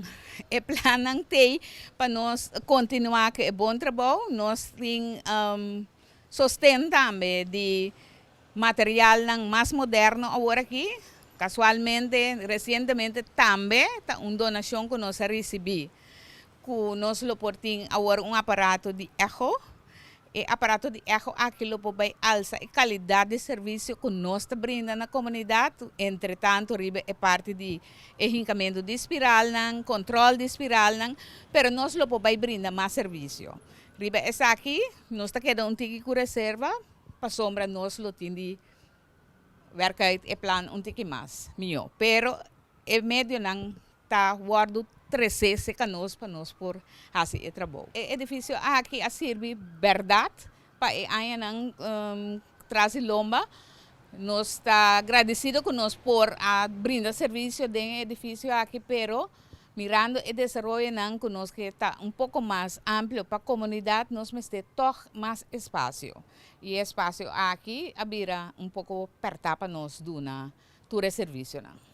bom, é plano não tem para nós continuar com o bom trabalho, nós temos sustento também de material mais moderno agora aqui. Casualmente, recentemente também, uma donação que nós recebemos, que nós portamos agora aparato de eco. E aparato de eco aqui vai alça a qualidade de serviço que nós brindamos na comunidade. Entretanto, é parte de enriquecimento de espiral, controle de espiral, mas nós vai brindar mais serviço. Riba essa aqui, nós queda tique com reserva, para sombra nós tem de werkheid e plan tique mais, mio. Pero e medio não tá guardo 13 canos para nós por fazer o trabalho. O edifício aqui serve verdade para a não trazer lomba. Nós está agradecido com nós por brindar serviço do edifício aqui, pero mirando o desenvolvimento não que nós que está pouco mais amplo para a comunidade, nós temos toch mais espaço. E espaço aqui abrirá pouco perto para nós do serviço não.